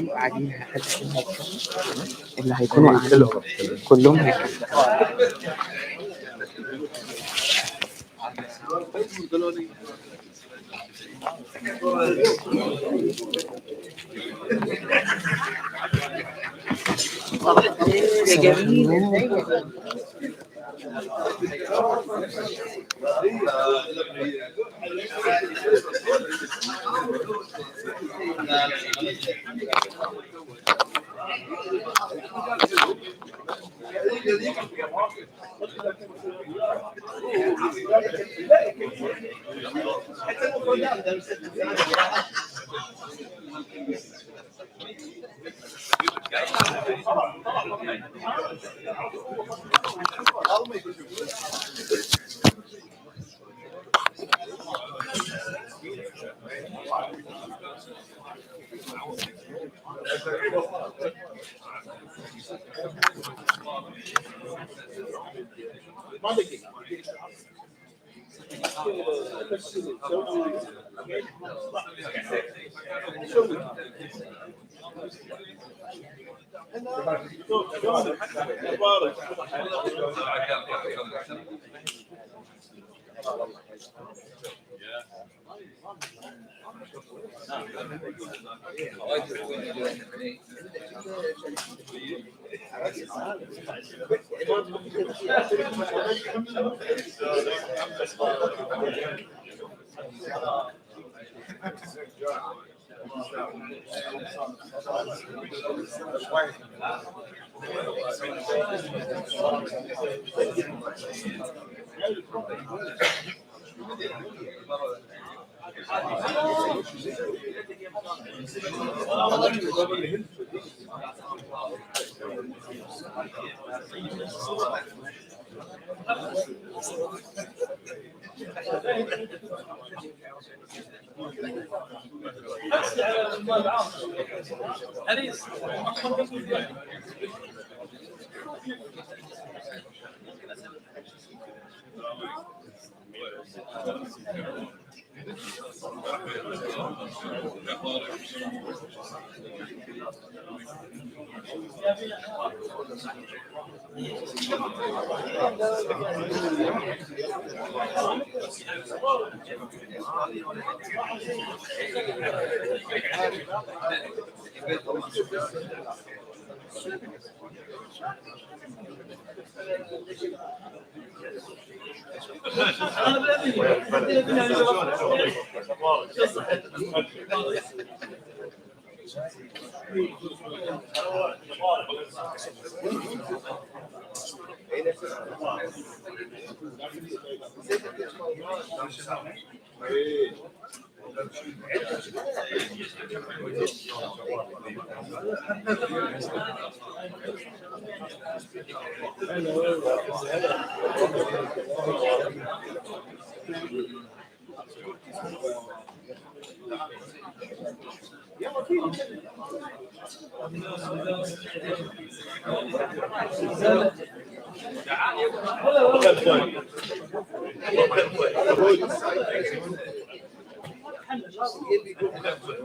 قاعدين اللي هيكونوا قاعدين كلهم هيكونوا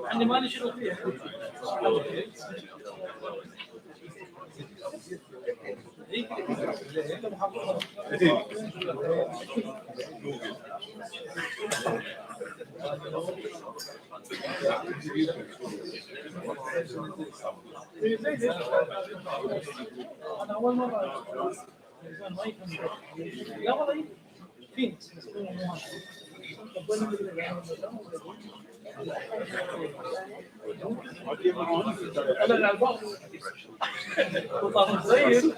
عندي ما نشيل فيها أنا أول مرة لا والله فين أنا الألباب وطاقم زين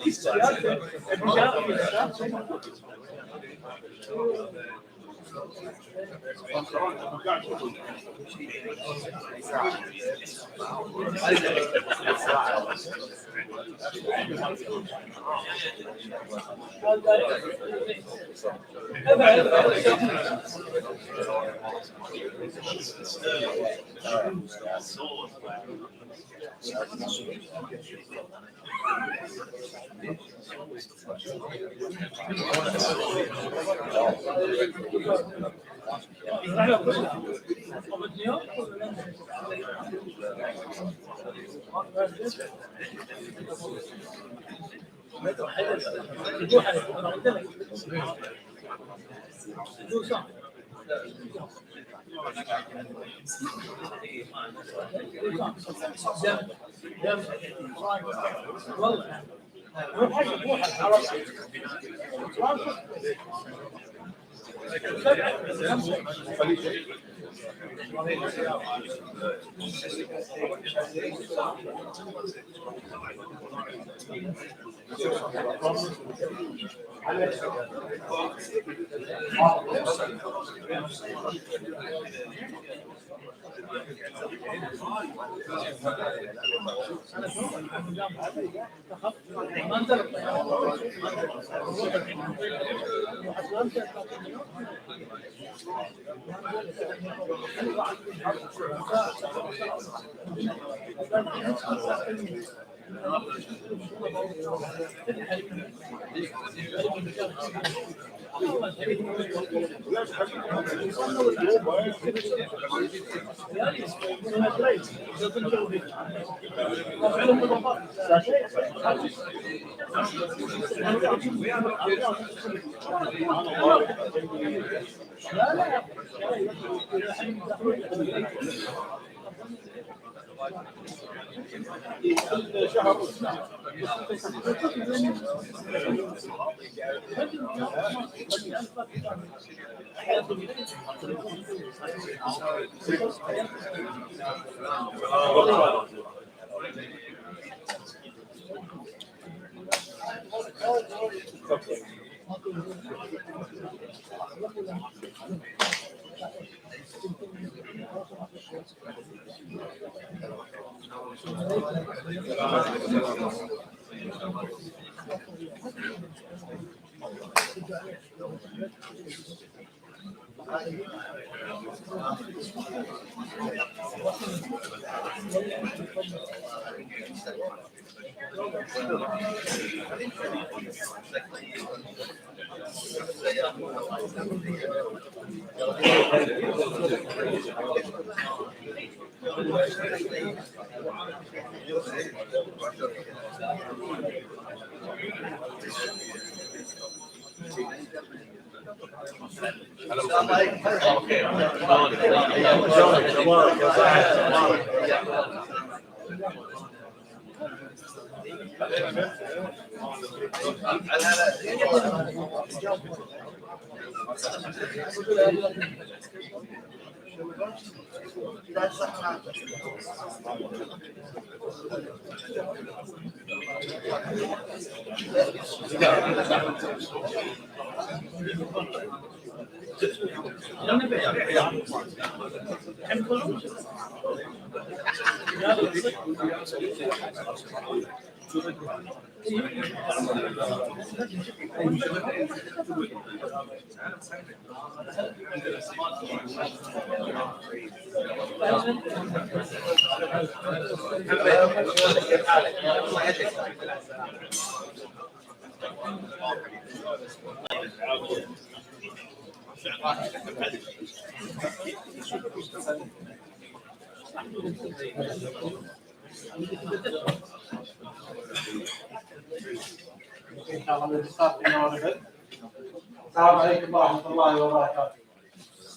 السلام عليكم ورحمة الله وبركاته.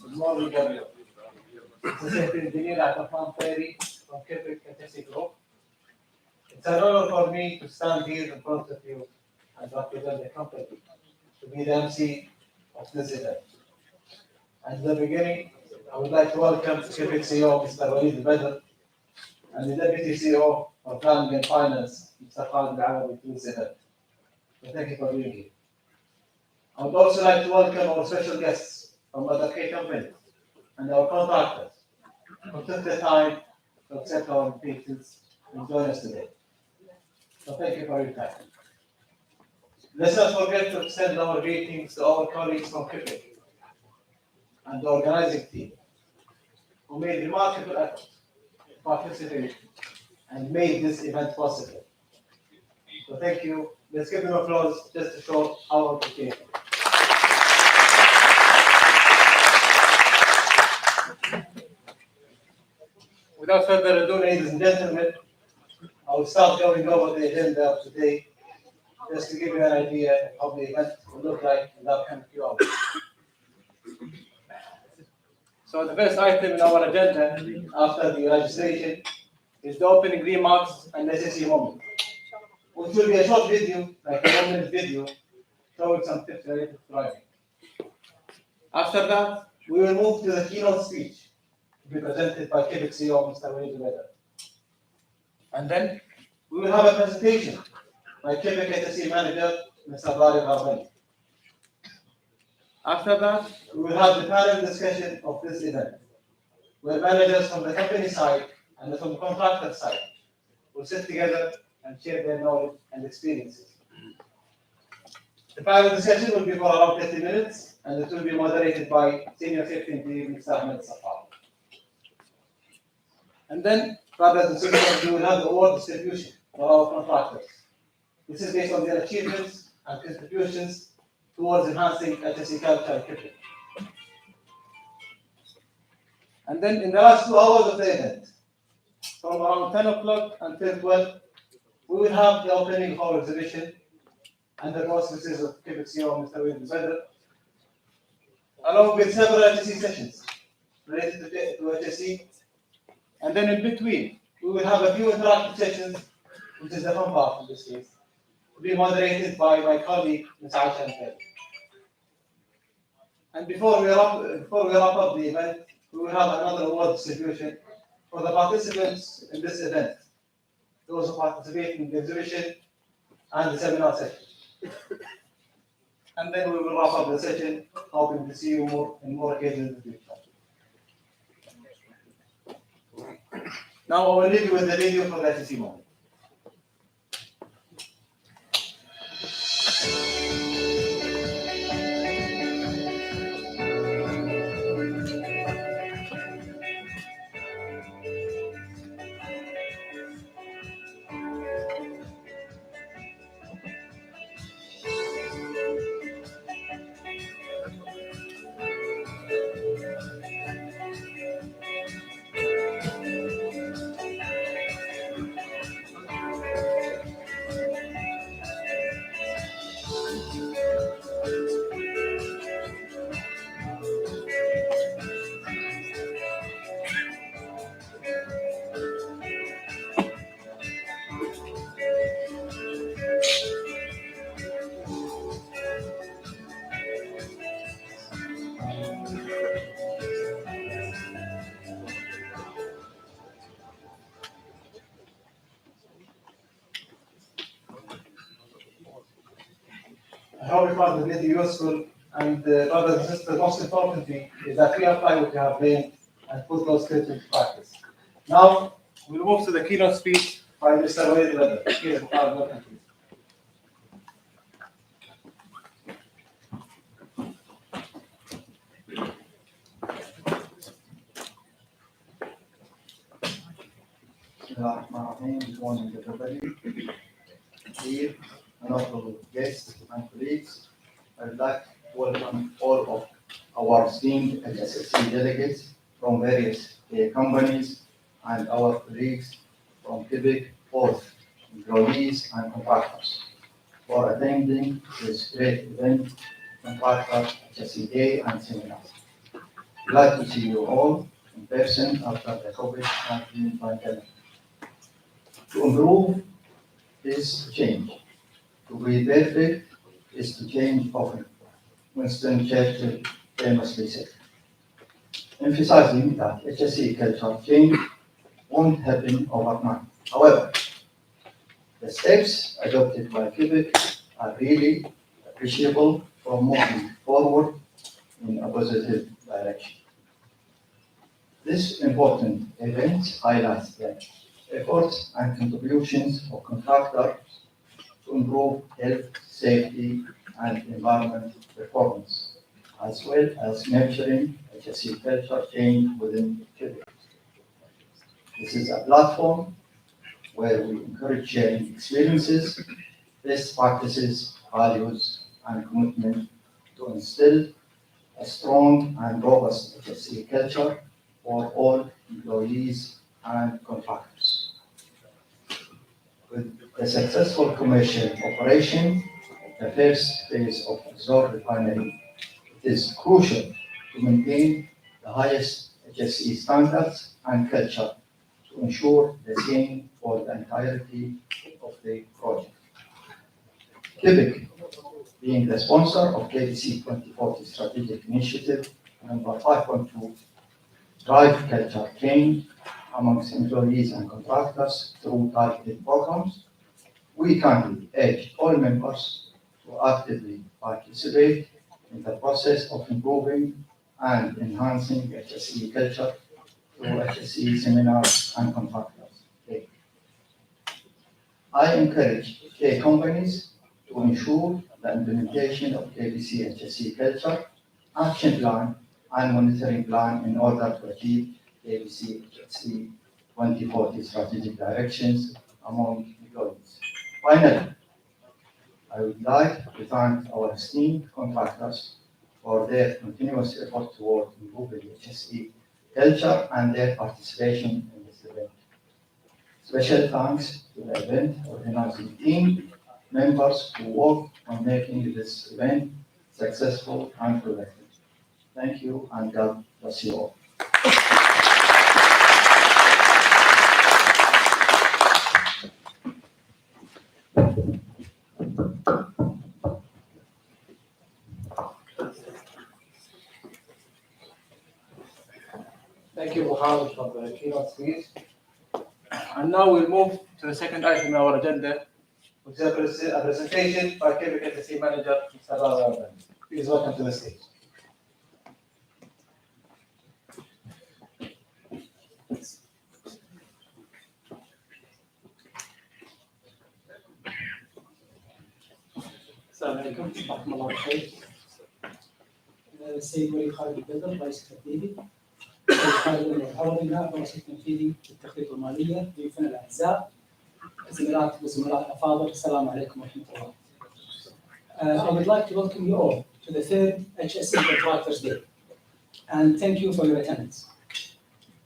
Good morning, everyone. This is Safety Engineer Abdurrahman Ferry from Quebec HSE Group. It's an honor for me to stand here in front of you and represent the company to be the MC of this event. At the beginning, I would like to welcome Quebec CEO Mr. Walid Badr and the Deputy CEO for Planning and Finance, Mr. Khalid Al-Arabi, to this event. So thank you for being here. I would also like to welcome our special guests from other key companies and our contractors who took the time to accept our invitations and join us today. So thank you for your time. Let's not forget to extend our greetings to our colleagues from Quebec and the organizing team who made remarkable efforts to participate and made this event possible. So thank you. Let's give them applause just to show our appreciation. Without further ado, ladies and gentlemen, I will start going over the agenda of today, just to give you an idea of how the event will look like in the upcoming few hours. So the first item in our agenda after the registration is the opening remarks and HSE moment, which will be a short video, like a 1-minute video, showing some tips related to driving. After that, we will move to the keynote speech to be presented by Quebec CEO Mr. Walid Badr. And then we will have a presentation by Quebec HSE Manager Mr. Rari Gharbani. After that, we will have the panel discussion of this event, where managers from the company side and from the contractor side will sit together and share their knowledge and experiences. The panel discussion will be for around 30 minutes, and it will be moderated by Senior Safety Engineer Mr. Ahmed Safar. And then, brothers and sisters, we will have the award distribution for our contractors. This is based on their achievements and contributions towards enhancing HSE culture and Kipling. And then in the last 2 hours of the event, from around 10 o'clock until 12, we will have the opening of our exhibition under the auspices of Kipling CEO Mr. William Zedder, along with several HSE sessions related to HSE. And then in between, we will have a few interactive sessions, which is the fun part in this case, to be moderated by my colleague, Ms. Aisha Mkeli. And before we wrap up the event, we will have another award distribution for the participants in this event, those who participate in the exhibition and the seminar session. And then we will wrap up the session, hoping to see you in more occasions in the future. Now I will leave you with the video for the HSE moment. I hope you found the video useful, and brothers and sisters, most importantly is that we apply what we have learned and put those skills into practice. Now, we'll move to the keynote speech by Mr. Wade Leather. Please, welcome, please. Good morning, everybody. Here, honorable guests and colleagues, I would like to welcome all of our esteemed HSE delegates from various companies and our colleagues from Quebec, both employees and contractors, for attending this great event, Contractor HSE Day and Seminars. Glad to see you all in person after the COVID-19 pandemic. To improve is to change. To be perfect is to change often. Winston Churchill famously said. Emphasizing that HSE culture change won't happen overnight. However, the steps adopted by Quebec are really appreciable for moving forward in a positive direction. This important event highlights the efforts and contributions of contractors to improve health, safety, and environment performance, as well as nurturing HSE culture change within Quebec. This is a platform where we encourage sharing experiences, best practices, values, and commitment to instill a strong and robust HSE culture for all employees and contractors. With the successful commercial operation of the first phase of Exor Refinery, it is crucial to maintain the highest HSE standards and culture to ensure the same for the entirety of the project. Quebec, being the sponsor of KBC 2040 Strategic Initiative number 5.2, drive culture change amongst employees and contractors through targeted programs. We kindly urge all members to actively participate in the process of improving and enhancing HSE culture through HSE seminars and contractors. I encourage companies to ensure the implementation of KBC HSE culture, action plan, and monitoring plan in order to achieve KBC HSE 2040 strategic directions among employees. Finally, I would like to thank our esteemed contractors for their continuous effort toward improving HSE culture and their participation in this event. Special thanks to the event organizing team members who worked on making this event successful and productive. Thank you and God bless you all. Thank you, Mohammed, for the keynote speech. And now we'll move to the second item on our agenda, which is a presentation by Quebec HSE Manager, Mr. Rara. Please welcome to the stage. السلام عليكم ورحمة الله وبركاته. السيد ولي خالد البدر رئيس التنفيذي. السيد خالد العوضي نائب الرئيس التنفيذي للتخطيط المالية، ضيوفنا الأعزاء، زملائي وزملاء الأفاضل، السلام عليكم ورحمة الله. I would like to welcome you all to the third HSE Contractors Day, and thank you for your attendance.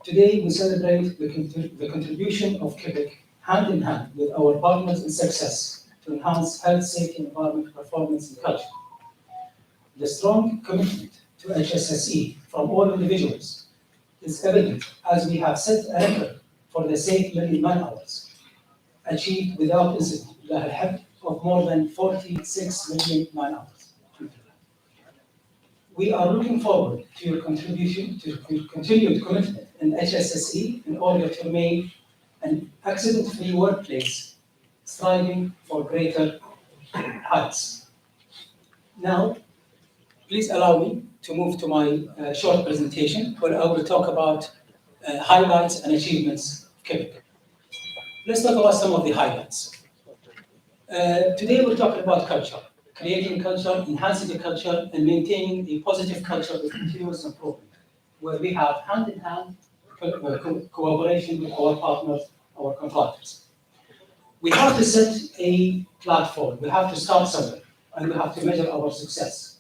Today we celebrate the contribution of Quebec hand in hand with our partners in success to enhance health, safety, environment, performance, and culture. The strong commitment to HSSE from all individuals is evident as we have set a record for the safe million man-hours achieved without incident, of more than 46 million man-hours. We are looking forward to your contribution to continued commitment in HSSE in order to remain an accident-free workplace, striving for greater heights. Now, please allow me to move to my short presentation, where I will talk about highlights and achievements of Quebec. Let's talk about some of the highlights. Today we're talking about culture, creating culture, enhancing the culture, and maintaining a positive culture with continuous improvement, where we have hand-in-hand cooperation with our partners, our contractors. We have to set a platform, we have to start somewhere, and we have to measure our success.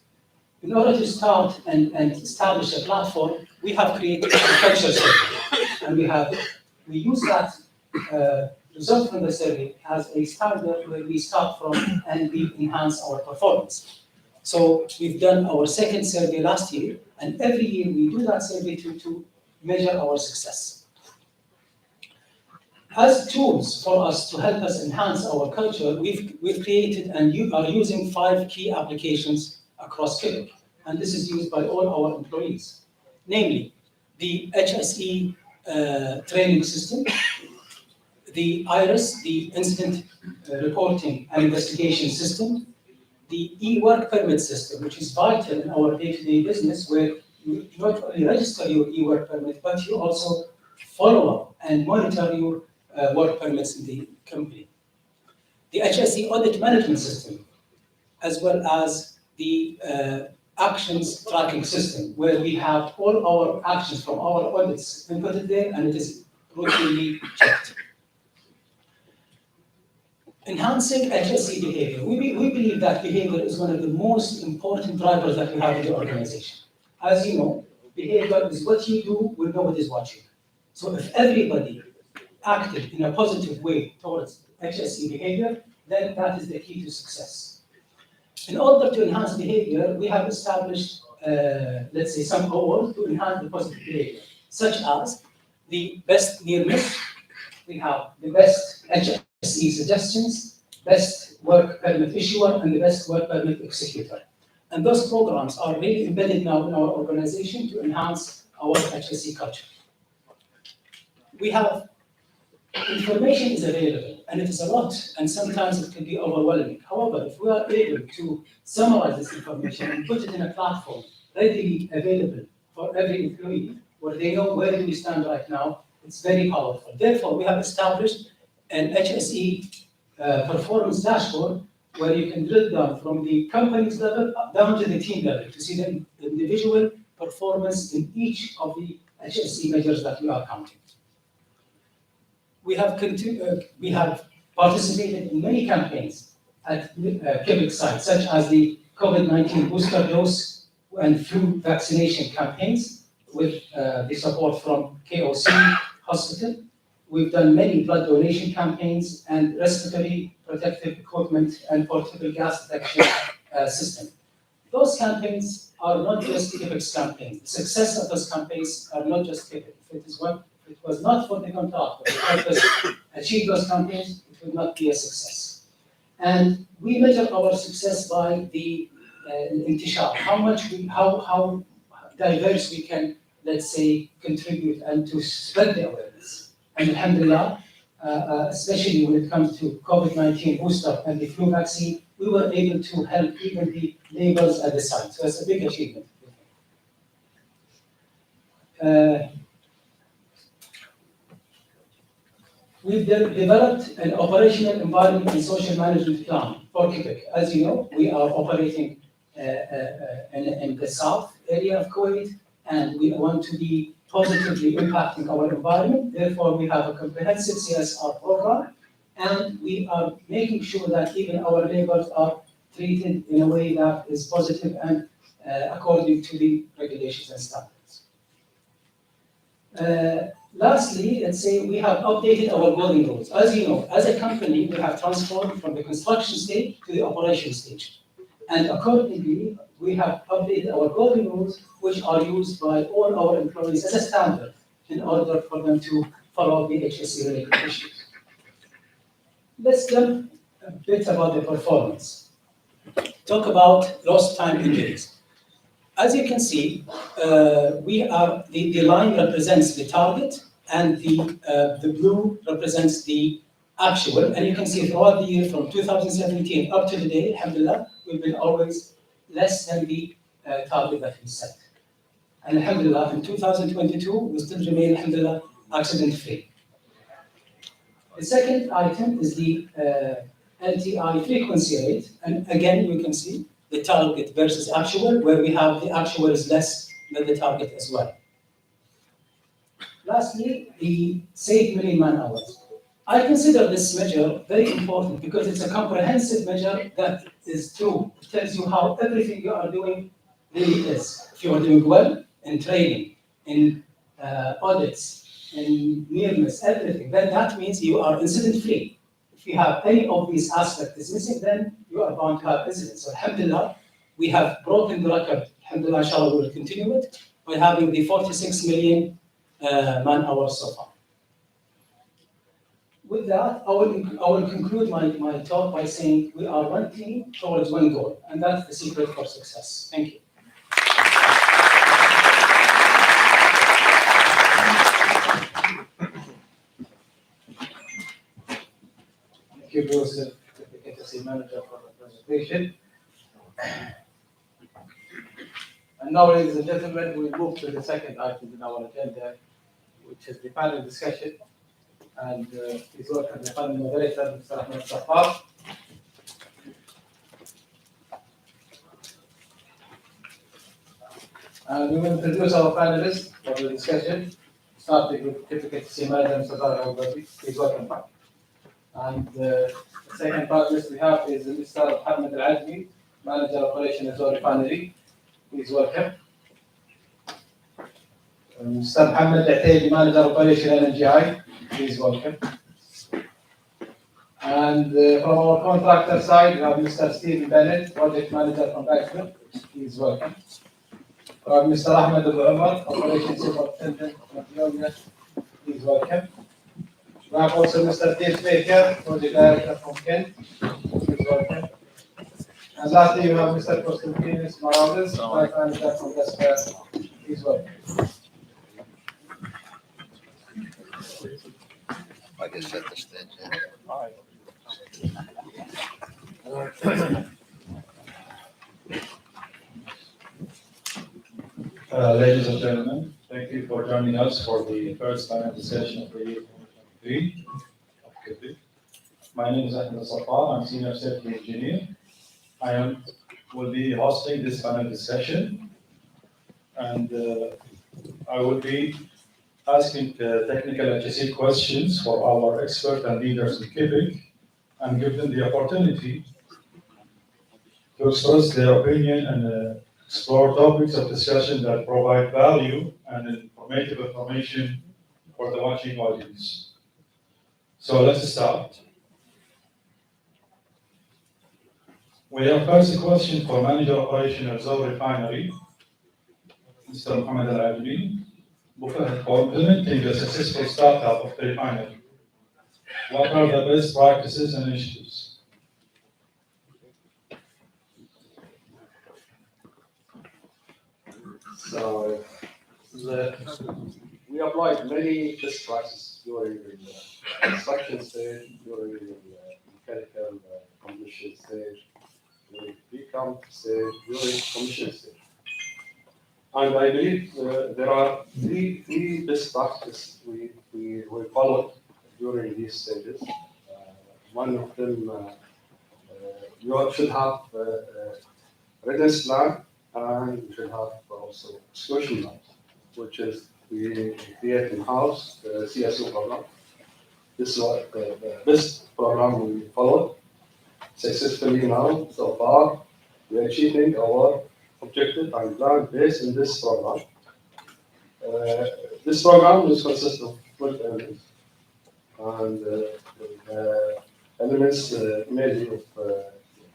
In order to start and establish a platform, we have created a culture survey, and we use that result from the survey as a standard where we start from and we enhance our performance. So we've done our second survey last year, and every year we do that survey to measure our success. As tools for us to help us enhance our culture, we've created and are using 5 key applications across Quebec, and this is used by all our employees, namely the HSE training system, the IRIS, the Incident Reporting and Investigation System, the e-work permit system, which is vital in our day-to-day business, where you not only register your e-work permit, but you also follow up and monitor your work permits in the company. The HSE Audit Management System, as well as the Actions Tracking System, where we have all our actions from our audits inputted there, and it is routinely checked. Enhancing HSE behavior. We believe that behavior is one of the most important drivers that we have in the organization. As you know, behavior is what you do when nobody is watching. So if everybody acted in a positive way towards HSE behavior, then that is the key to success. In order to enhance behavior, we have established, let's say, some awards to enhance the positive behavior, such as the best near miss, we have the best HSE suggestions, best work permit issuer, and the best work permit executor. And those programs are really embedded now in our organization to enhance our HSE culture. We have information is available, and it is a lot, and sometimes it can be overwhelming. However, if we are able to summarize this information and put it in a platform readily available for every employee, where they know where do we stand right now, it's very powerful. Therefore, we have established an HSE performance dashboard where you can drill down from the company's level down to the team level to see the individual performance in each of the HSE measures that we are counting. we have participated in many campaigns at Quebec sites, such as the COVID-19 booster dose and flu vaccination campaigns with the support from KOC Hospital. We've done many blood donation campaigns and respiratory protective equipment and portable gas detection system. Those campaigns are not just Quebec's campaigns. The success of those campaigns are not just Quebec. If it was not for the contractor to help us achieve those campaigns, it would not be a success. And we measure our success by the intishar, how diverse we can, let's say, contribute and to spread the awareness. And alhamdulillah, especially when it comes to COVID-19 booster and the flu vaccine, we were able to help even the neighbors at the site. So it's a big achievement. We've developed an operational environment and social management plan for Quebec. As you know, we are operating in the south area of Kuwait, and we want to be positively impacting our environment. Therefore, we have a comprehensive CSR program, and we are making sure that even our neighbors are treated in a way that is positive and according to the regulations and standards. Lastly, let's say we have updated our golden rules. As you know, as a company, we have transformed from the construction stage to the operation stage. And accordingly, we have updated our golden rules, which are used by all our employees as a standard in order for them to follow the HSE related issues. Let's jump a bit about the performance. Talk about lost time injuries. As you can see, the line represents the target and the blue represents the actual. And you can see throughout the year from 2017 up to today, alhamdulillah, we've been always less than the target that we set. And alhamdulillah, in 2022, we still remain, alhamdulillah, accident-free. The second item is the LTI frequency rate. And again, you can see the target versus actual, where we have the actual is less than the target as well. Lastly, the safe million man hours. I consider this measure very important because it's a comprehensive measure that is true. It tells you how everything you are doing really is. If you are doing well in training, in audits, in near-miss, everything, then that means you are incident-free. If you have any of these aspects is missing, then you are bound to have incidents. So alhamdulillah, we have broken the record. Alhamdulillah, inshallah, we will continue it by having the 46 million man hours so far. With that, I will conclude my talk by saying we are one team towards one goal, and that's the secret for success. Thank you. Thank you, Joseph, the HSE manager, for the presentation. And now, ladies and gentlemen, we move to the second item in our agenda, which is the panel discussion. And please welcome the panel moderator, Mr. Ahmed Safar. And we will introduce our panelists for the discussion, starting with Deputy HSE Manager, Mr. Tariq Al-Badi. Please welcome back. And the second panelist we have is Mr. Mohammed Al-Azmi, Manager Operation Azor Refinery. Please welcome. Mr. Mohammed Al-Ataybi, Manager Operation LNGI. Please welcome. And from our contractor side, we have Mr. Stephen Bennett, Project Manager from Baxter. Please welcome. Mr. Ahmed Abu Umar, Operation Superintendent from Ethiopia. Please welcome. We have also Mr. Dave Baker, Project Director from Kent. Please welcome. And lastly, you have Mr. Constantinos Morales, Project Manager from Gaspar. Please welcome. Ladies and gentlemen, thank you for joining us for the first panel session of the year 2023 of Quebec. My name is Ahmed Safar. I'm Senior Safety Engineer. Will be hosting this panel discussion, and I will be asking technical HSE questions for our experts and leaders in KIPIC and give them the opportunity to express their opinion and explore topics of discussion that provide value and informative information for the watching audience. So let's start. We have first question for Manager Operation at Zohr Refinery, Mr. Mohammed Al-Ajmi. For implementing the successful startup of the refinery, what are the best practices and initiatives? So we applied many best practices during the construction stage, during the mechanical commission stage, during pre-comp stage, during commission stage. And I believe there are three best practices we followed during these stages. One of them, you should have a readiness plan, and you should have also exclusion plan, which is we create in-house the CSO program. This is what the best program we followed successfully now. So far, we are achieving our objective and plan based on this program. This program is consists of 12 elements, and elements mainly of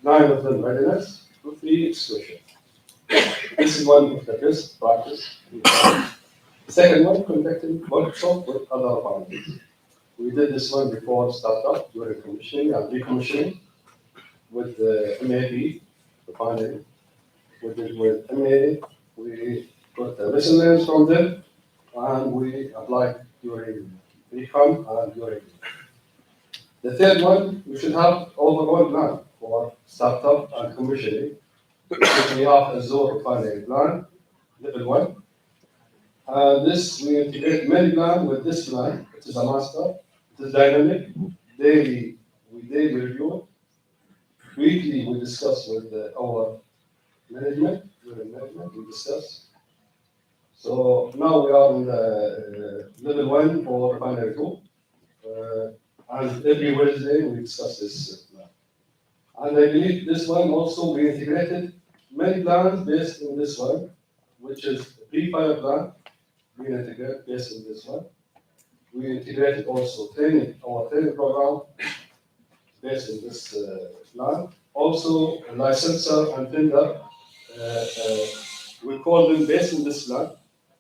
9 of them readiness, 3 exclusion. This is one of the best practice. The second one, conducting workshop with other partners. We did this one before startup, during commissioning and decommissioning with the MAB, refinery. We did with MA, we got the lesson learned from them, and we applied during recon and during. The third one, we should have overall plan for startup and commissioning. We have a Zohr refinery plan, level 1. This, we integrate many plan with this plan. It is a master, it is dynamic, daily, we daily review it. Weekly, we discuss with our management, during management, we discuss. So now we are in the level 1 for refinery 2. And every Wednesday we discuss this plan. And I believe this one also we integrated many plans based on this one, which is pre-fire plan. We integrate based on this one. We integrated also training, our training program based on this plan. Also, licensor and tender, we call them based on this plan.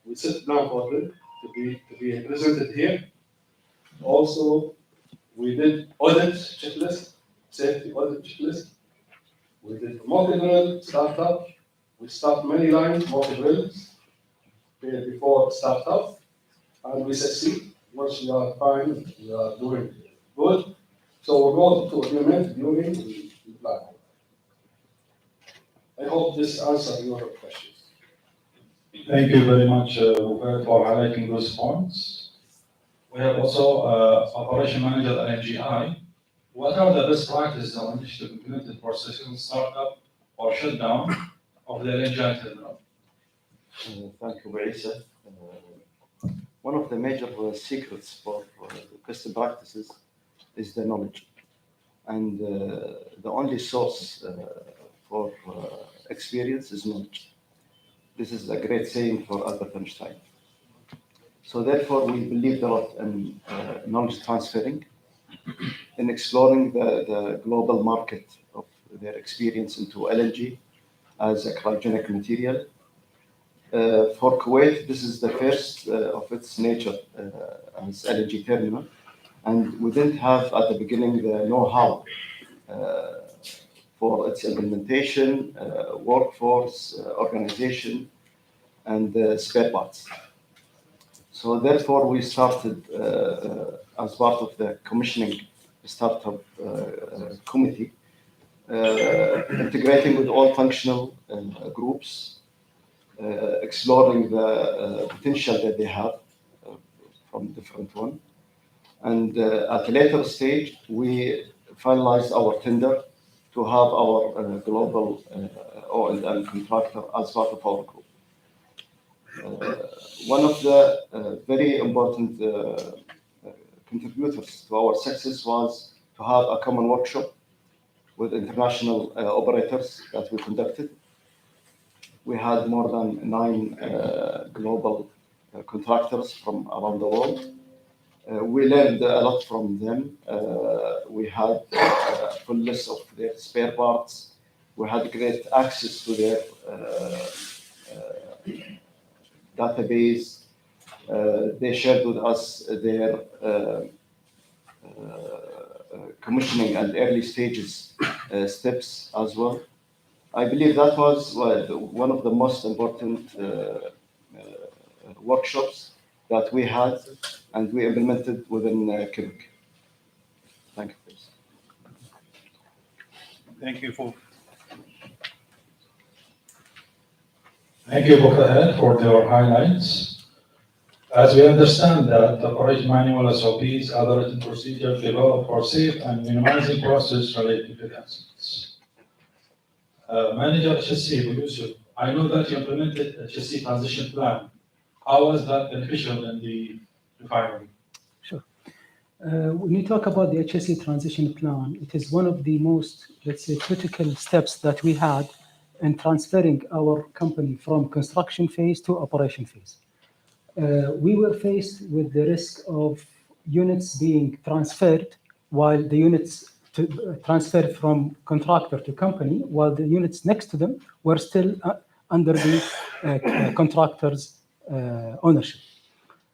We set plan for them to be presented here. Also, we did audit checklist, safety audit checklist. We did mock drill startup. We start many lines, mock drills before startup, and we succeed. Once we are fine, we are doing good. So we're going to implement during the plan. I hope this answers your questions. Thank you very much, Robert, for highlighting those points. We have also Operation Manager LNGI. What are the best practices or initiatives implemented for successful startup or shutdown of the LNGI terminal? Thank you, Isa. One of the major secrets for custom practices is the knowledge. And the only source for experience is knowledge. This is a great saying for Albert Einstein. So therefore, we believe a lot in knowledge transferring, in exploring the global market of their experience into LNG as a cryogenic material. For Kuwait, this is the first of its nature as LNG terminal, and we didn't have at the beginning the know-how for its implementation, workforce, organization, and spare parts. So therefore, we started as part of the commissioning startup committee, integrating with all functional groups, exploring the potential that they have from different one. And at a later stage, we finalized our tender to have our global O&M contractor as part of our group. One of the very important contributors to our success was to have a common workshop with international operators that we conducted. We had more than 9 global contractors from around the world. We learned a lot from them. We had a full list of their spare parts. We had great access to their database. They shared with us their commissioning and early stages steps as well. I believe that was one of the most important workshops that we had and we implemented within Quebec. Thank you, please. Thank you both for your highlights. As we understand that the operation manual SOPs, other written procedures developed for safe and minimizing process related to accidents. Manager HSE, Yusuf, I know that you implemented HSE transition plan. How was that beneficial in the refinery? Sure. When you talk about the HSE transition plan, it is one of the most, let's say, critical steps that we had in transferring our company from construction phase to operation phase. We were faced with the risk of units being transferred while the units transferred from contractor to company, while the units next to them were still under the contractor's ownership.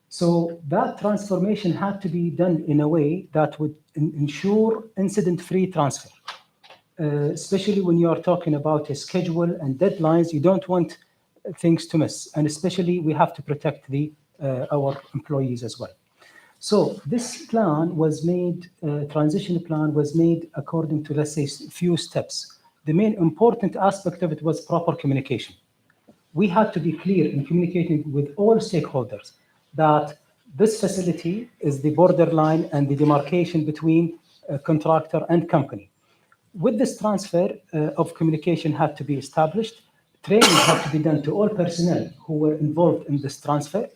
So that transformation had to be done in a way that would ensure incident-free transfer. Especially when you are talking about a schedule and deadlines, you don't want things to miss, and especially we have to protect our employees as well. So this plan was made, transition plan was made according to, let's say, few steps. The main important aspect of it was proper communication. We had to be clear in communicating with all stakeholders that this facility is the borderline and the demarcation between contractor and company. With this transfer of communication had to be established, training had to be done to all personnel who were involved in this transfer.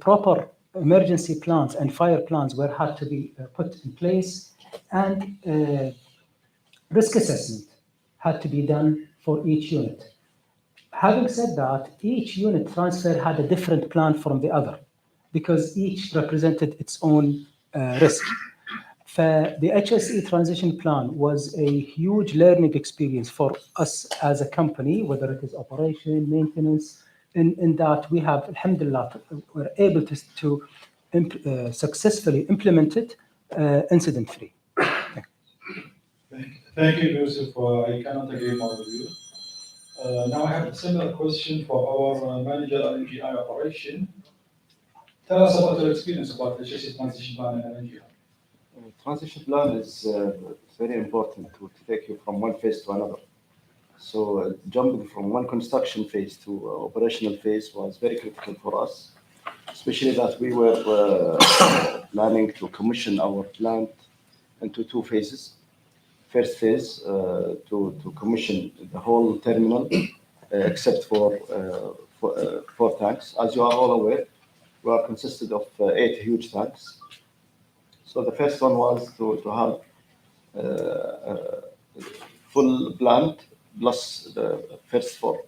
Proper emergency plans and fire plans had to be put in place, and risk assessment had to be done for each unit. Having said that, each unit transfer had a different plan from the other because each represented its own risk. The HSE transition plan was a huge learning experience for us as a company, whether it is operation, maintenance, in that we have, alhamdulillah, we're able to successfully implement it incident-free. Thank you, Yusuf. I cannot agree more with you. Now I have a similar question for our manager of NGI operation. Tell us about your experience about the HSE transition plan and NGI. Transition plan is very important to take you from one phase to another. So jumping from one construction phase to operational phase was very critical for us, especially that we were planning to commission our plant into 2 phases. First phase to commission the whole terminal except for 4 tanks. As you are all aware, we are consisted of 8 huge tanks. So the first one was to have full plant plus the first 4.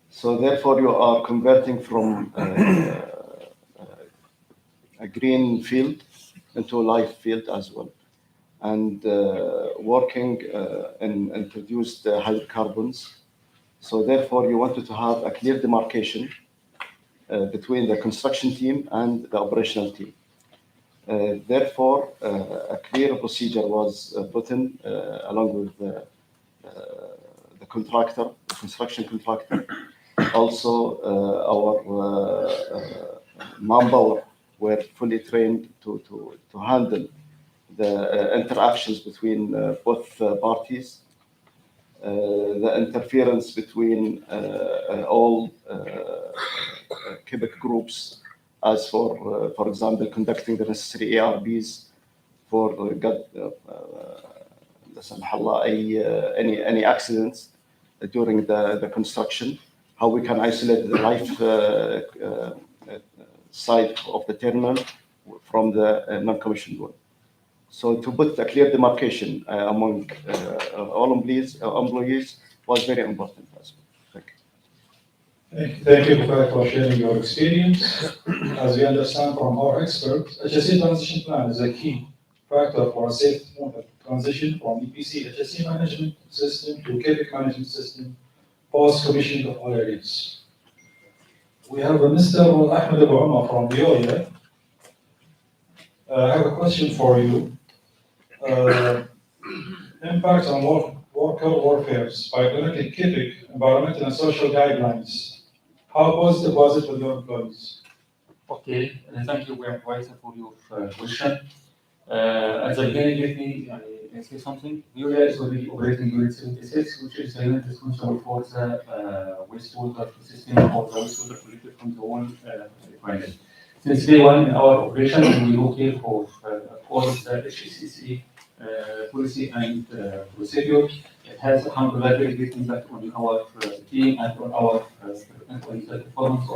So therefore you are converting from a green field into a live field as well, and working in introduced hydrocarbons. So therefore you wanted to have a clear demarcation between the construction team and the operational team. Therefore, a clear procedure was put in along with the contractor, the construction contractor. Also, our manpower were fully trained to handle the interactions between both parties, the interference between all Quebec groups, as for example, conducting the necessary ARBs for any accidents during the construction. how we can isolate the life side of the terminal from the non-commissioned one. So to put a clear demarcation among all employees was very important as well. Thank you for sharing your experience. As we understand from our experts, HSE transition plan is a key factor for a safe transition from EPC HSE management system to KPIC management system post-commissioning of all areas. We have Mr. Ahmed Abu Umar from Veolia. I have a question for you. Impact on worker warfare by implementing KPIC environmental and social guidelines. How positive was it with your employees? Okay, thank you, Waisa, for your question. At the beginning, let me say something. Veolia is already operating Unit 76, which is the unit responsible for the wastewater system or the wastewater collected from the whole refinery. Since day one in our operation, we look here for all the HSE policy and procedure. It has a very great impact on our team and on our on the performance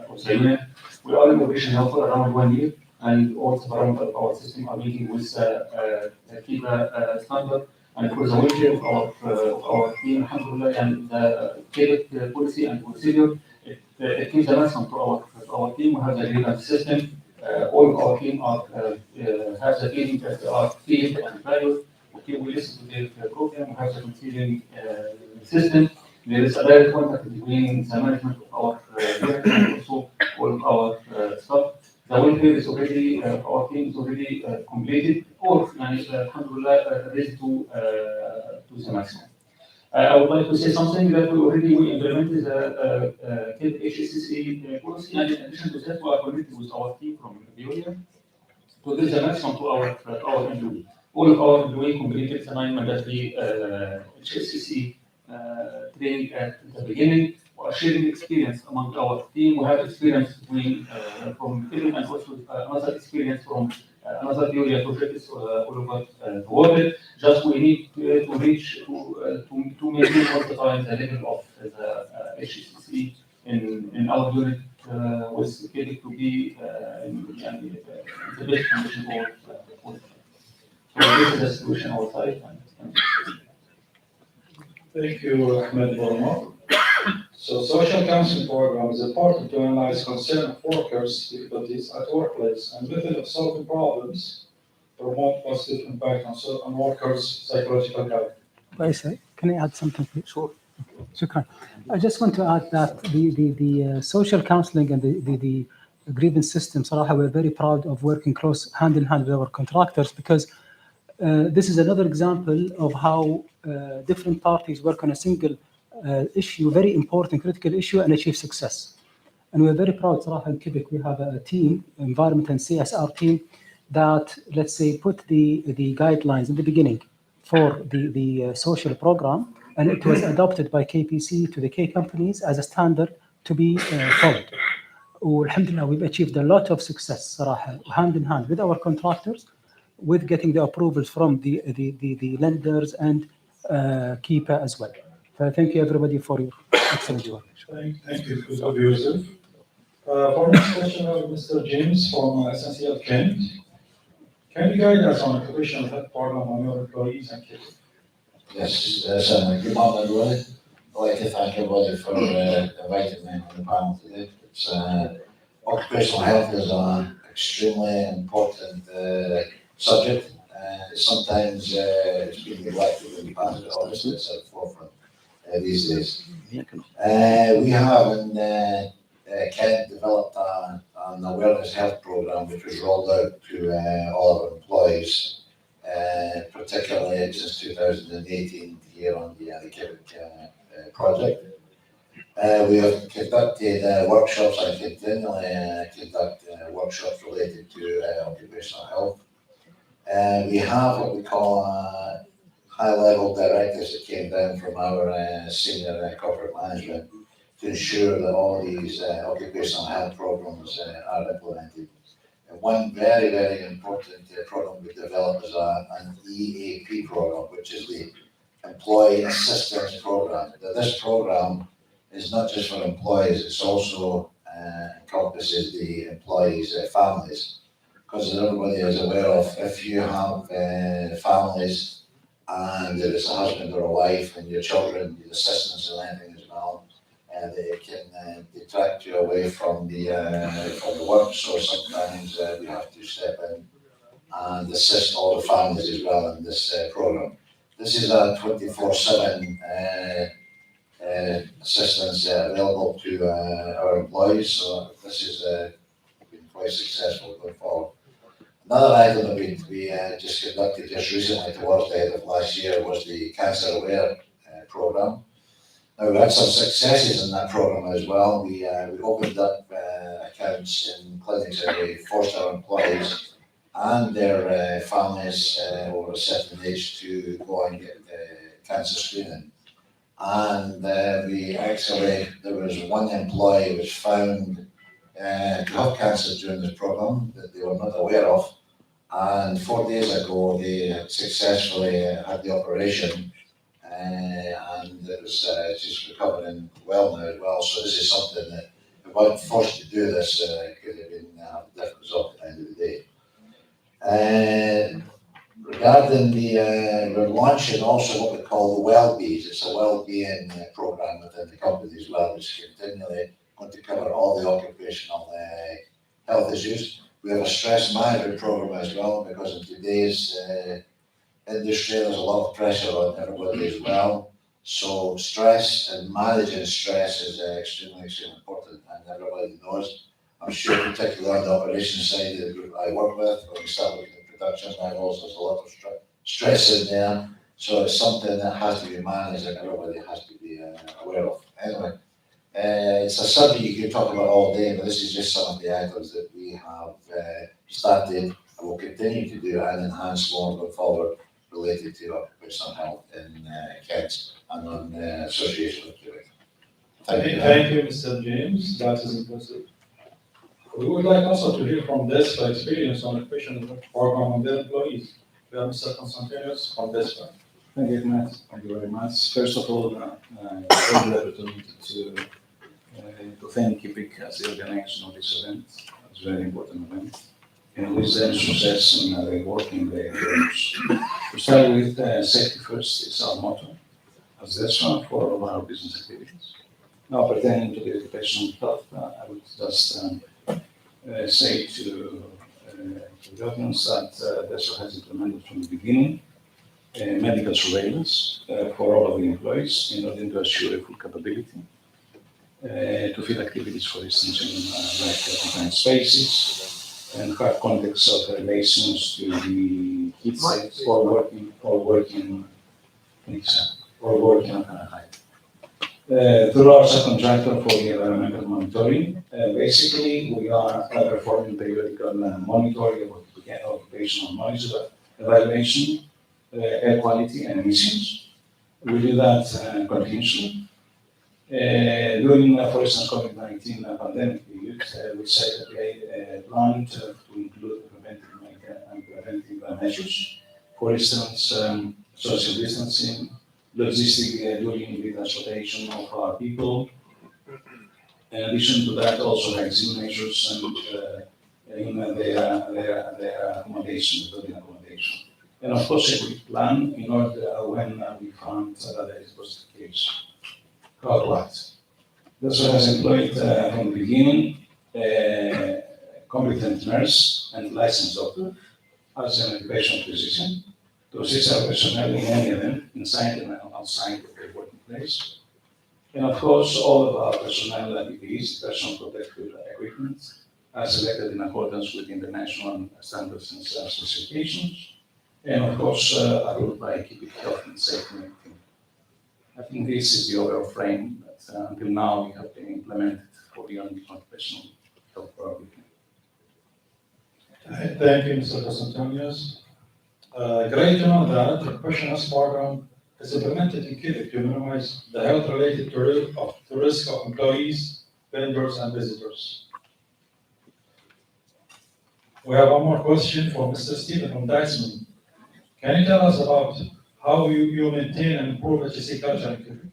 of the unit. We are in operation now for around 1 year, and all the parameters of our system are meeting with KIPA standard. And for the welfare of our team, alhamdulillah, and the KIPA policy and procedure, it gives a lesson to our team. We have the grievance system. All of our team are have the feeling that they are treated and valued. Okay, we listen to their program. We have the concealing system. There is a direct contact between the management of our unit and also all of our staff. The welfare is already our team is already completed, or alhamdulillah ready to the maximum. I would like to say something that we implemented the HSE policy, and in addition to that, we are connected with our team from Veolia to give the maximum to our employees. All of our employees completed the 9 mandatory HSE training at the beginning. We are sharing experience among our team. We have experience from Philippines and also another experience from another Veolia projects all over the world. Just we need to reach to maintain all the time the level of the HSE in our unit was scheduled to be in the best condition for it. So this is the solution outside. Thank you, Ahmed Borma. So social counseling program is important to analyze concern of workers' difficulties at workplace and method of solving problems promote positive impact on workers' psychological health. Waisa, can I add something, please? Sure. Shukran. I just want to add that the social counseling and the grievance system, Sarah, we're very proud of working close hand in hand with our contractors, because this is another example of how different parties work on a single issue, very important, critical issue, and achieve success. And we're very proud, Sarah, in Quebec, we have a team, environment and CSR team, that, let's say, put the guidelines in the beginning for the social program, and it was adopted by KPC to the K companies as a standard to be followed. Alhamdulillah, we've achieved a lot of success, Sarah, hand in hand with our contractors, with getting the approvals from the lenders and KIPA as well. So thank you everybody for your excellent work. Thank you, Abu Yusuf. For next question, Mr. James from Essential Kent. Can you guide us on occupational health program on your employees and kids? Yes, certainly. Good morning, everybody. I'd like to thank everybody for inviting me on the panel today. It's, occupational health is an extremely important subject. Sometimes it's been neglected in the past, but obviously it's at the forefront these days. We have in Kent developed an awareness health program which was rolled out to all our employees, particularly since 2018 here on the Quebec project. We have conducted workshops and continually conduct workshops related to occupational health. We have what we call high-level directives that came down from our senior corporate management to ensure that all these occupational health programs are implemented. And one very, very important program we developed is an EAP program, which is the Employee Assistance Program. Now, this program is not just for employees, it's also encompasses the employees' families. Because as everybody is aware of, if you have families and there is a husband or a wife and your children need assistance or anything as well, they can detract you away from the work. So sometimes we have to step in and assist all the families as well in this program. This is a 24/7 assistance available to our employees. So this is been quite successful going forward. Another item that we just conducted just recently towards the end of last year was the Cancer Aware program. Now we had some successes in that program as well. We opened up accounts in clinics where we forced our employees and their families over a certain age to go and get cancer screening. And we actually, there was one employee which found to have cancer during this program that they were not aware of. And 4 days ago, they had successfully had the operation, and it was she's recovering well now as well. So this is something that, if we weren't forced to do this, could have been a different result at the end of the day. Regarding we're launching also what we call the Well-Bees. It's a well-being program within the company as well, which is continually going to cover all the occupational health issues. We have a stress management program as well, because in today's industry there's a lot of pressure on everybody as well. So stress and managing stress is extremely important, and everybody knows. I'm sure, particularly on the operations side of the group I work with, when we start looking at production levels, there's a lot of stress in there. So it's something that has to be managed and everybody has to be aware of. Anyway, it's a subject you can talk about all day, but this is just some of the items that we have started and will continue to do and enhance more going forward related to occupational health in Kent and on association with doing. Thank you, Mr. James. That is impressive. We would like also to hear from DESPA experience on occupational health program on their employees. We have Mr. Constantinos from DESPA. Thank you, Matt. Thank you very much. First of all, I the opportunity to thank KIPIC as the organization of this event. It's a very important event. And with them success in the working day. To start with, safety first is our motto as DESPA for all our business activities. Now, pertaining to the occupational health, I would just say to the audience that DESPA has implemented from the beginning medical surveillance for all of the employees in order to assure a full capability to fill activities, for instance, in like confined spaces and have context of relations to the heat sites or working on height. Through our subcontractor for the environmental monitoring, basically we are performing periodical monitoring of occupational noise evaluation, air quality and emissions. We do that continuously. During, for instance, COVID-19 pandemic period, we set a plan to include preventive measures. For instance, social distancing, logistic during the transportation of our people. In addition to that, also hygiene measures and in their accommodation, building accommodation. And of course, we plan in order when we found that there is positive case. How to act. This was employed from the beginning, competent nurse and licensed doctor as an occupational physician to assist our personnel in any event, inside and outside of their working place. And of course, all of our personnel PPEs, personal protective equipment, are selected in accordance with international standards and specifications. And of course, approved by KIPIC Health and Safety. I think this is the overall frame that until now we have been implemented for the occupational health program. Thank you, Mr. Constantinos. Great to know that the occupational health program is implemented in KIPIC to minimize the health-related risk of employees, vendors, and visitors. We have one more question for Mr. Stephen from Dyson. Can you tell us about how you maintain and improve HSE culture in KIPIC?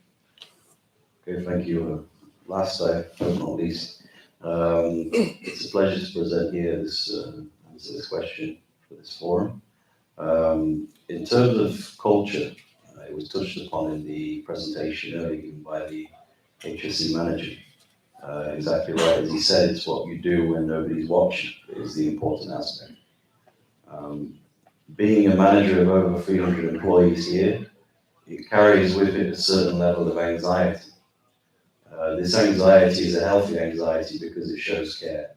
Okay, thank you. Last, but not least, it's a pleasure to present here answer this question for this forum. In terms of culture, it was touched upon in the presentation earlier given by the HSE manager. Exactly right, as he said, it's what you do when nobody's watching is the important aspect. Being a manager of over 300 employees here, it carries with it a certain level of anxiety. This anxiety is a healthy anxiety because it shows care.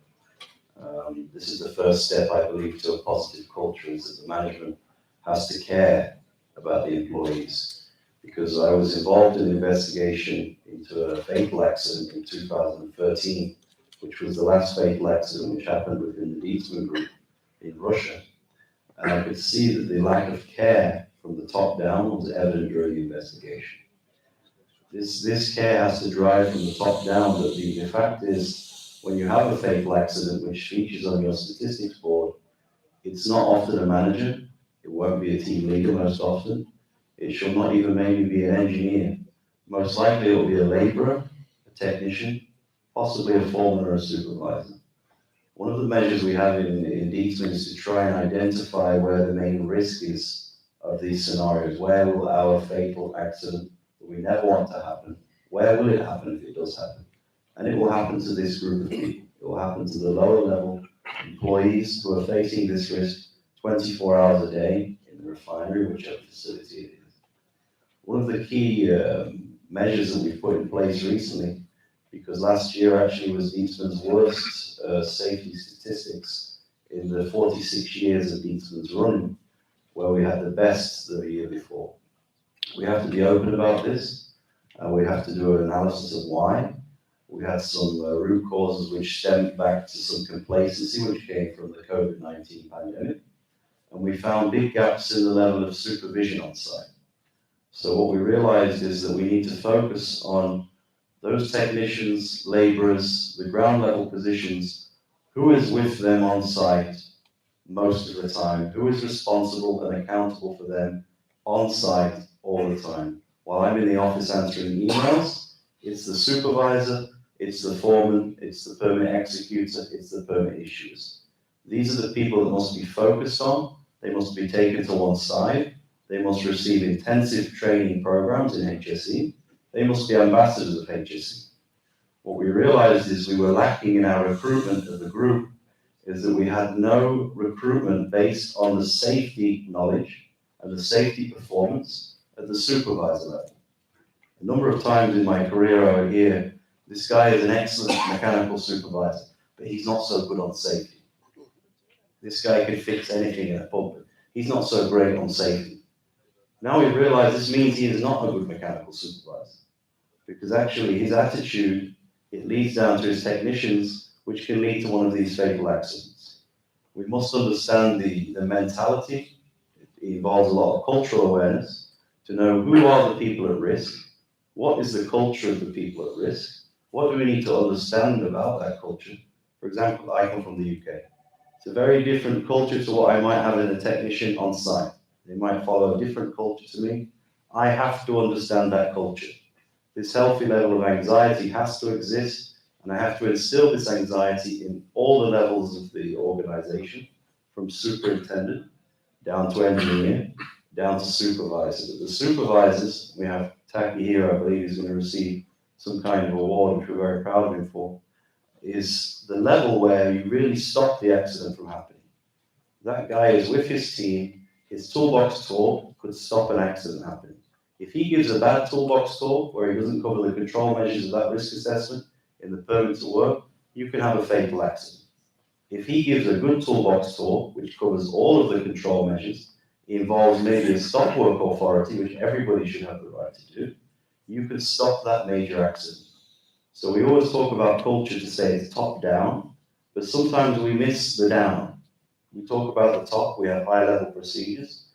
This is the first step, I believe, to a positive culture, is that the management has to care about the employees. Because I was involved in an investigation into a fatal accident in 2013, which was the last fatal accident which happened within the Dietzman Group in Russia. And I could see that the lack of care from the top down was evident during the investigation. This care has to drive from the top down, but the fact is, when you have a fatal accident which features on your statistics board, it's not often a manager, it won't be a team leader most often, it shall not even maybe be an engineer. Most likely it will be a labourer, a technician, possibly a foreman or a supervisor. One of the measures we have in Dietzman is to try and identify where the main risk is of these scenarios. Where will our fatal accident that we never want to happen, where will it happen if it does happen? And it will happen to this group of people. It will happen to the lower level employees who are facing this risk 24 hours a day in the refinery, whichever facility it is. One of the key measures that we've put in place recently, because last year actually was Dietzman's worst safety statistics in the 46 years of Dietzman's running, where we had the best the year before. We have to be open about this, and we have to do an analysis of why. We had some root causes which stemmed back to some complacency which came from the COVID-19 pandemic, and we found big gaps in the level of supervision on site. So what we realized is that we need to focus on those technicians, laborers, the ground level positions, who is with them on site most of the time, who is responsible and accountable for them on site all the time. While I'm in the office answering emails, it's the supervisor, it's the foreman, it's the permit executor, it's the permit issuers. These are the people that must be focused on, they must be taken to one side, they must receive intensive training programs in HSE, they must be ambassadors of HSE. What we realized is we were lacking in our recruitment of the group is that we had no recruitment based on the safety knowledge and the safety performance at the supervisor level. A number of times in my career over here, this guy is an excellent mechanical supervisor, but he's not so good on safety. This guy can fix anything in a pump. He's not so great on safety. Now we realize this means he is not a good mechanical supervisor, because actually his attitude, it leads down to his technicians, which can lead to one of these fatal accidents. We must understand the mentality. It involves a lot of cultural awareness to know who are the people at risk, what is the culture of the people at risk, what do we need to understand about that culture. For example, I come from the UK. It's a very different culture to what I might have in a technician on site. They might follow a different culture to me. I have to understand that culture. This healthy level of anxiety has to exist, and I have to instill this anxiety in all the levels of the organization, from superintendent down to engineer, down to supervisor. But the supervisors, we have Taki here, I believe, is going to receive some kind of award, which we're very proud of him for, is the level where you really stop the accident from happening. That guy is with his team, his toolbox talk could stop an accident happening. If he gives a bad toolbox talk where he doesn't cover the control measures of that risk assessment in the permit to work, you can have a fatal accident. If he gives a good toolbox talk, which covers all of the control measures, involves maybe a stop work authority, which everybody should have the right to do, you can stop that major accident. So we always talk about culture to say it's top down, but sometimes we miss the down. We talk about the top, we have high level procedures.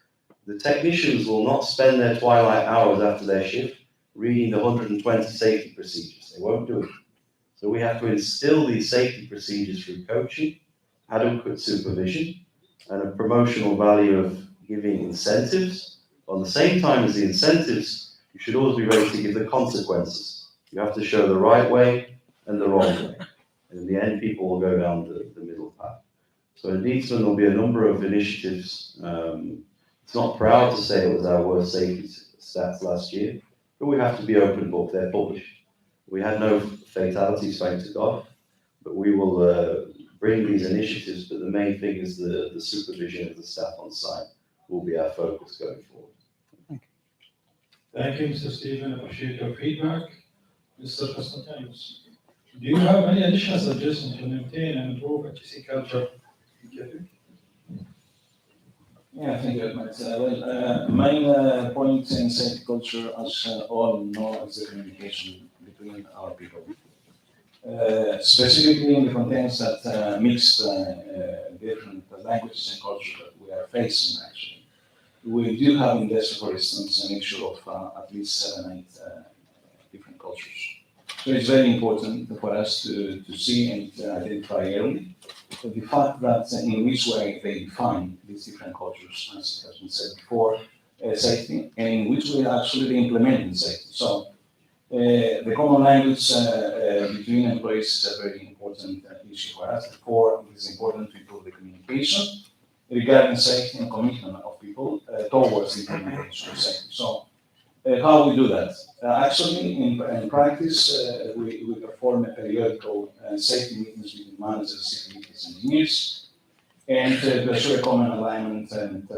The technicians will not spend their twilight hours after their shift reading the 120 safety procedures. They won't do it. So we have to instill these safety procedures through coaching, adequate supervision, and a promotional value of giving incentives. On the same time as the incentives, you should always be ready to give the consequences. You have to show the right way and the wrong way. And in the end, people will go down the middle path. So in Leedsman, there'll be a number of initiatives. It's not proud to say it was our worst safety stats last year, but we have to be open book. They're published. We had no fatalities, thanks to God, but we will bring these initiatives, but the main thing is the supervision of the staff on site will be our focus going forward. Thank you, Mr. Stephen. Appreciate your feedback. Mr. Constantinos, do you have any additional suggestions to maintain and improve HSE culture in Kefik? Yeah, thank you very much. Main point in safety culture, as all know, is the communication between our people. Specifically in the context that mix different languages and culture that we are facing actually. We do have in this, for instance, a mixture of at least 7, 8 different cultures. So it's very important for us to see and identify early the fact that in which way they define these different cultures, as has been said before, safety, and in which way actually they implement safety. So the common language between employees is a very important issue for us. Therefore, it is important to improve the communication regarding safety and commitment of people towards the implementation of safety. So, how we do that? Actually, in practice, we perform a periodical safety meetings with managers, securities, engineers, and to assure common alignment and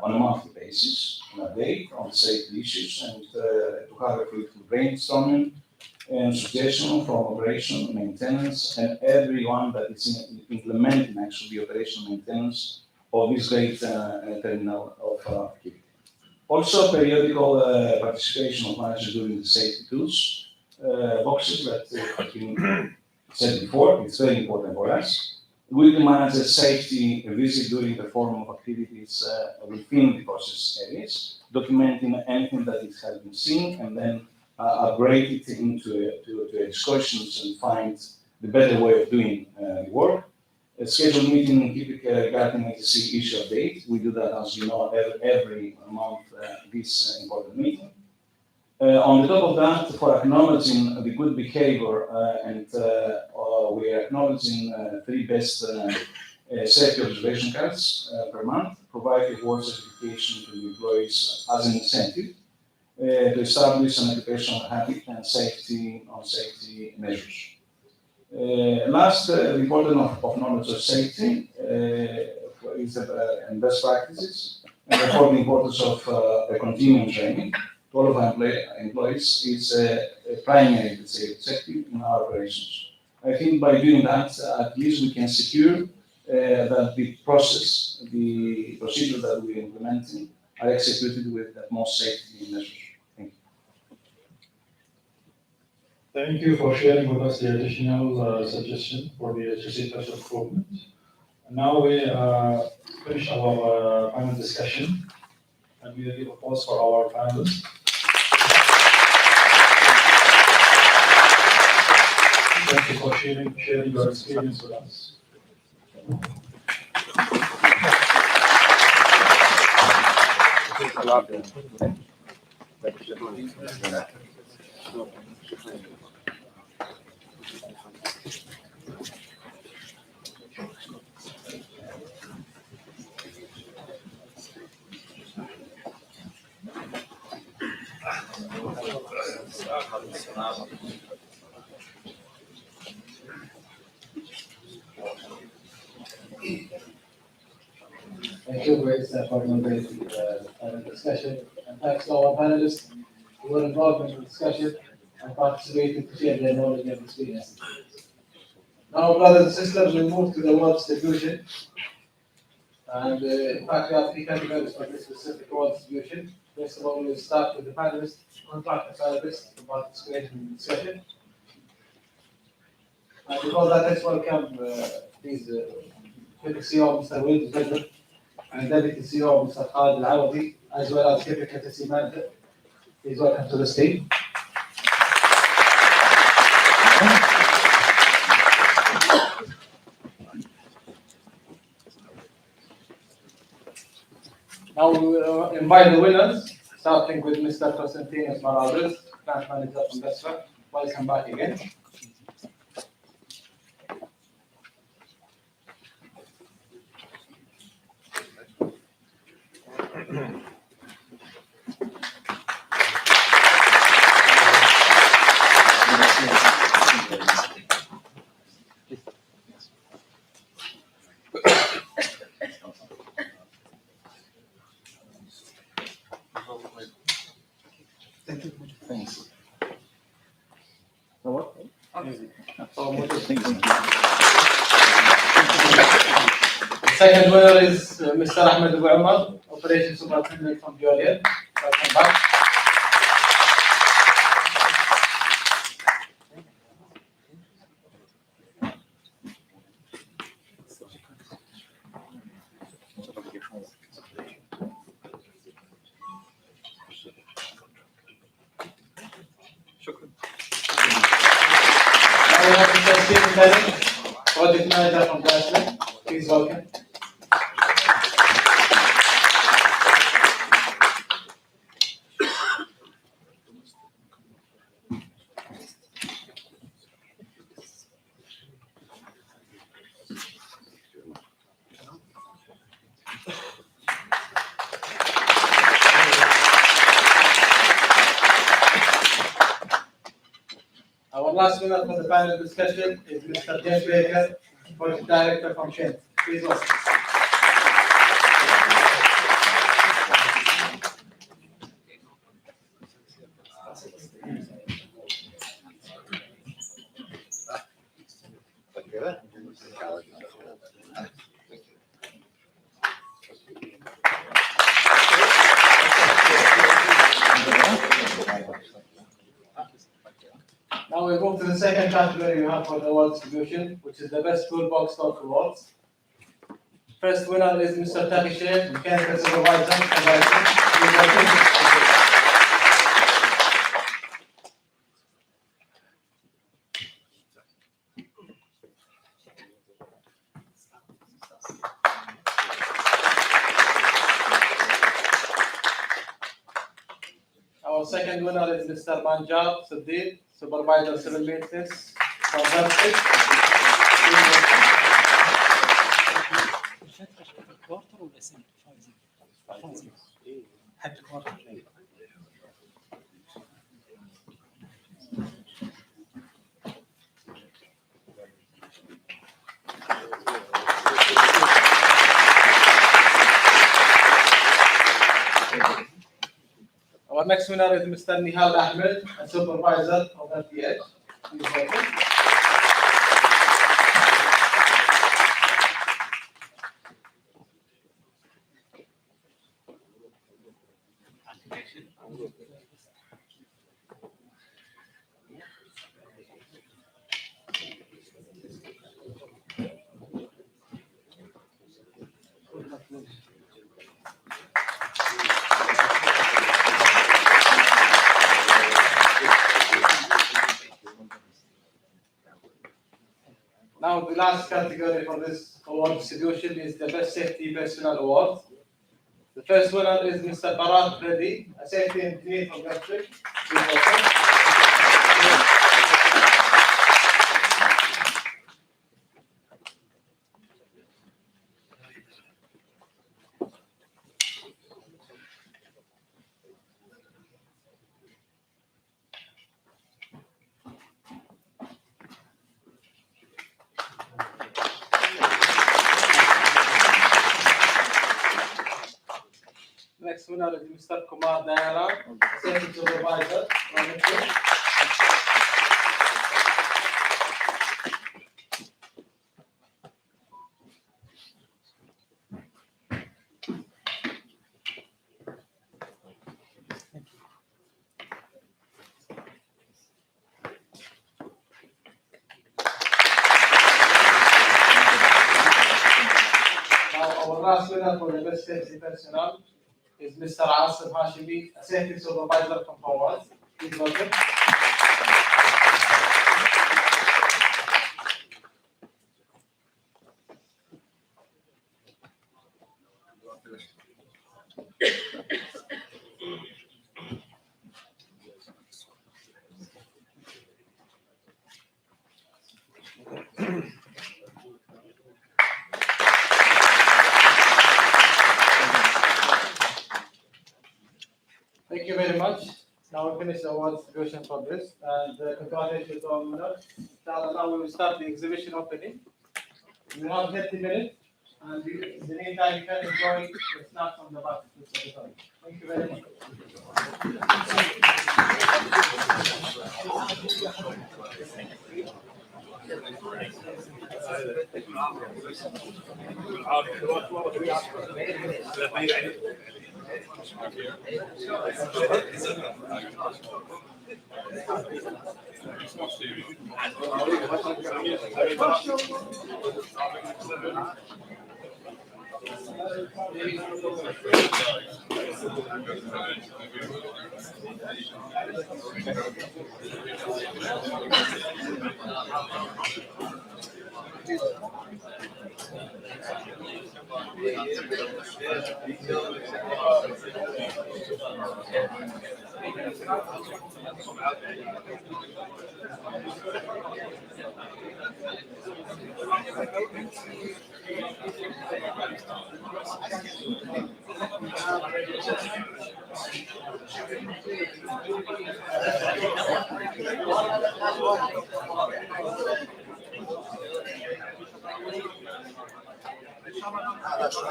on a monthly basis, on a day, on safety issues, and to have a fruitful brainstorming and suggestion from operation, maintenance, and everyone that is implementing actually operational maintenance of this great terminal of Kefik. Also, periodical participation of managers during the safety tools boxes that have been said before. It's very important for us. We manage a safety visit during the form of activities within the process areas, documenting anything that has been seen, and then upgrade it into discussions and find the better way of doing the work. A scheduled meeting in Kefik regarding HSE issue update. We do that, as you know, every month, this important meeting. On the top of that, for acknowledging the good behavior, and we are acknowledging 3 best safety observation cards per month, provide reward certification to the employees as an incentive to establish an occupational habit and safety measures. Last, the importance of knowledge of safety is and best practices, and therefore the importance of a continuing training to all of our employees is a primary objective in our operations. I think by doing that, at least we can secure that the process, the procedure that we're implementing are executed with the most safety measures. Thank you. Thank you for sharing with us the additional suggestion for the HSE culture improvement. Now we finish our panel discussion, and we will give a pause for our panelists. Thank you for sharing your experience with us. Thank you, Grace, for moderating the discussion. And thanks to our panelists who were involved in the discussion and participated to share their knowledge and experience. Now, brothers and sisters, we move to the award distribution. And in fact, we have 3 categories for this specific award distribution. First of all, we'll start with the panelists, contractor therapists, to participate in the discussion. And before that, let's welcome, please, CEO Mr. William Bedr, and Deputy CEO Mr. Khalid Al-Awadi, as well as Kefik HSE Manager. Please welcome to the stage. Now we will invite the winners, starting with Mr. Constantinos Marabis, Plant Manager from Basra. welcome back again. Thanks. The second winner is Mr. Ahmed Abu Umar, Operations Superintendent from Jordan. Welcome back. I have Mr. Stephen Kelly, Project Manager from Glasgow. Please welcome. Our last winner for the panel discussion is Mr. James Baker, Project Director from Shell. Please welcome. Now we move to the second category we have for the award distribution, which is the Best Toolbox Stock Awards. First winner is Mr. Taqi Sheikh, Mechanical Supervisor and Director. Please welcome. Our second winner is Mr. Manjab Siddiq, Supervisor Civil Maintenance from Bradford. Our next winner is Mr. Nihal Ahmed, a supervisor of FPH. Please welcome. Now, the last category for this award distribution is the Best Safety Personnel Award. The first winner is Mr. Barat Reddy, a safety engineer from Bradford. Please welcome. Next winner is Mr. Kumar Dayala, Safety Supervisor from Bradford. Now, our last winner for the Best Safety Personnel is Mr. Asif Hashimi, a Safety Supervisor from Fawaz. Please welcome. Thank you very much. Now we finish the award distribution for this, and congratulations to all winners. Now we will start the exhibition opening. We have 30 minutes, and in the meantime, you can enjoy the snacks on the back. Thank you very much.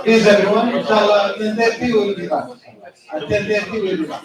Please everyone, inshallah, 10:30 we will be back. At 10:30 we will be back.